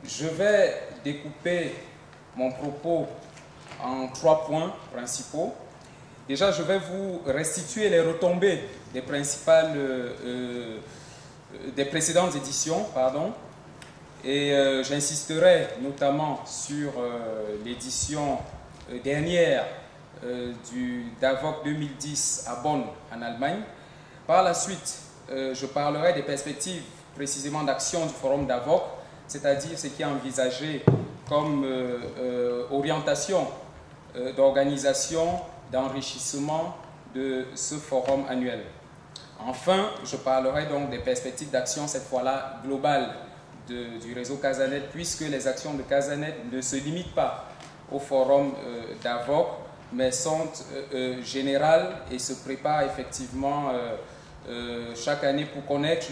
Je vais découper mon propos en 3 points principaux. Déjà, je vais vous restituer les retombées des des précédentes éditions, et j'insisterai notamment sur l'édition dernière du DAVOC 2010 à Bonn, en Allemagne. Par la suite, je parlerai des perspectives précisément d'action du forum DAVOC, c'est-à-dire ce qui est envisagé comme orientation d'organisation, d'enrichissement de ce forum annuel. Enfin, je parlerai donc des perspectives d'action, cette fois-là globales, du réseau Casanet, puisque les actions de Casanet ne se limitent pas au forum DAVOC, mais sont générales et se préparent effectivement chaque année pour connaître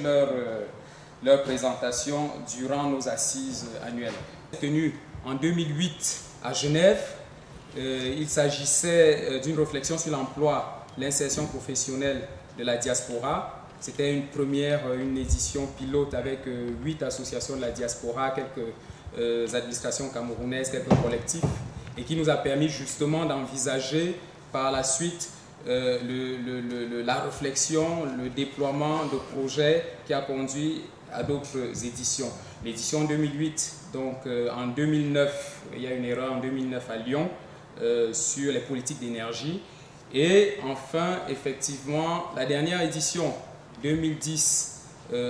leur présentation durant nos assises annuelles. Tenu en 2008 à Genève, il s'agissait d'une réflexion sur l'emploi, l'insertion professionnelle de la diaspora. C'était une édition pilote avec 8 associations de la diaspora, quelques administrations camerounaises, quelques collectifs, et qui nous a permis justement d'envisager par la suite la réflexion, le déploiement de projets qui a conduit à d'autres éditions. L'édition 2008, donc en 2009, il y a une erreur en 2009 à Lyon sur les politiques d'énergie. Et enfin, effectivement, la dernière édition 2010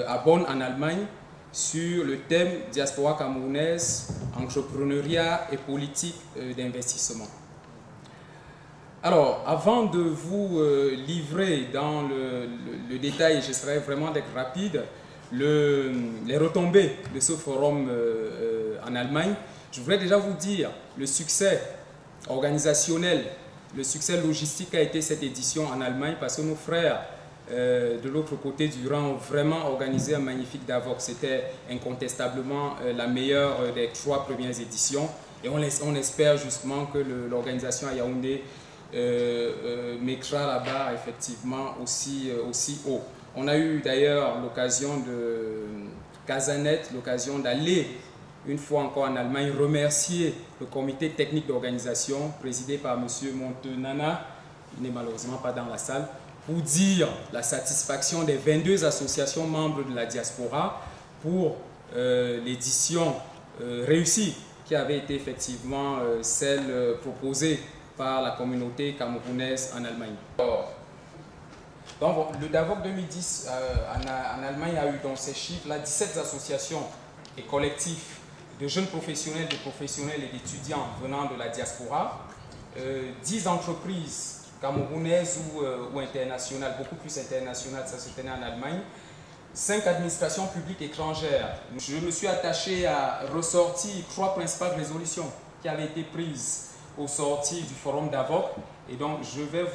à Bonn en Allemagne sur le thème diaspora camerounaise, entrepreneuriat et politique d'investissement. Alors, avant de vous livrer dans le détail, j'essaierai vraiment d'être rapide, les retombées de ce forum en Allemagne, je voudrais déjà vous dire le succès organisationnel, le succès logistique a été cette édition en Allemagne parce que nos frères de l'autre côté du Rhin ont vraiment organisé un magnifique DAVOC. C'était incontestablement la meilleure des 3 premières éditions et on espère justement que l'organisation à Yaoundé mettra la barre effectivement aussi haut. On a eu d'ailleurs l'occasion de Casanet, l'occasion d'aller une fois encore en Allemagne, remercier le comité technique d'organisation présidé par M. Montenana, il n'est malheureusement pas dans la salle, pour dire la satisfaction des 22 associations membres de la diaspora pour l'édition réussie qui avait été effectivement celle proposée par la communauté camerounaise en Allemagne. Donc, le DAVOC 2010 en Allemagne a eu dans ces chiffres-là 17 associations et collectifs de jeunes professionnels, de professionnels et d'étudiants venant de la diaspora, 10 entreprises camerounaises ou internationales, beaucoup plus internationales, ça se tenait en Allemagne, 5 administrations publiques étrangères. Je me suis attaché à ressortir 3 principales résolutions qui avaient été prises au sortir du forum DAVOC et donc je vais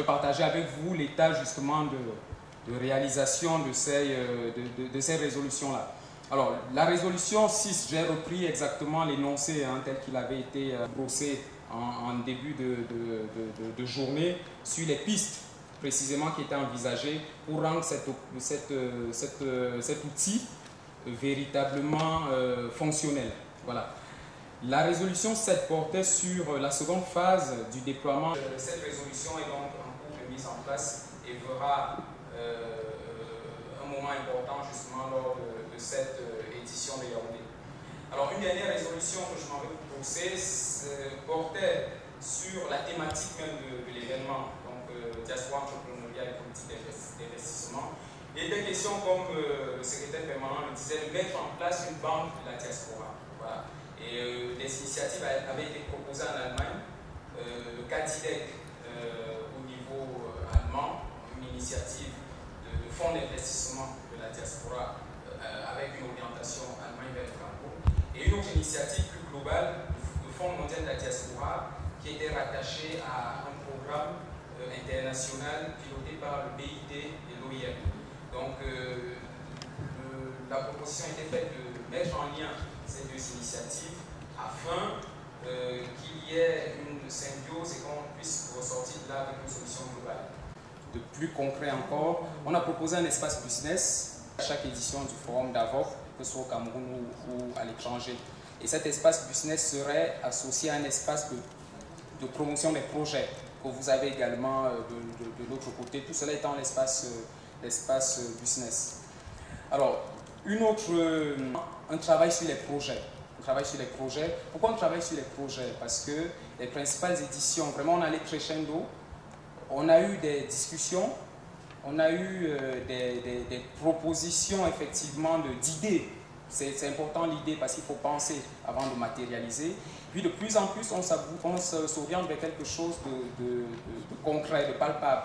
partager avec vous l'état justement de réalisation de ces résolutions-là. Alors, la résolution 6, j'ai repris exactement l'énoncé tel qu'il avait été brossé en début de journée sur les pistes précisément qui étaient envisagées pour rendre cet outil véritablement fonctionnel. Voilà. La résolution 7 portait sur la seconde phase du déploiement. Cette résolution est donc en cours de mise en place et verra un moment important justement lors de cette édition de Yaoundé. Alors une dernière résolution que je m'en vais vous proposer portait sur la thématique même de l'événement, donc diaspora entrepreneuriale et politique d'investissement. Il était question, comme le secrétaire permanent le disait, de mettre en place une banque de la diaspora. Voilà. Et des initiatives avaient été proposées en Allemagne, le CADIDEC au niveau allemand, une initiative de fonds d'investissement de la diaspora avec une orientation Allemagne vers le Cameroun, et une autre initiative plus globale, le Fonds mondial de la diaspora, qui était rattaché à un programme international piloté par le BID et l'OIM. Donc la proposition était faite de mettre en lien ces 2 initiatives afin qu'il y ait une symbiose et qu'on puisse ressortir de là avec une solution globale. De plus concret encore, on a proposé un espace business à chaque édition du forum DAVOC que ce soit au Cameroun ou à l'étranger. Et cet espace business serait associé à un espace de promotion des projets que vous avez également de l'autre côté, tout cela étant l'espace business. Alors, un travail sur les projets. Pourquoi on travaille sur les projets? Parce que les principales éditions, vraiment on allait crescendo, on a eu des discussions, on a eu des propositions effectivement d'idées. C'est important l'idée parce qu'il faut penser avant de matérialiser. Puis de plus en plus, on s'oriente vers quelque chose de concret, de palpable.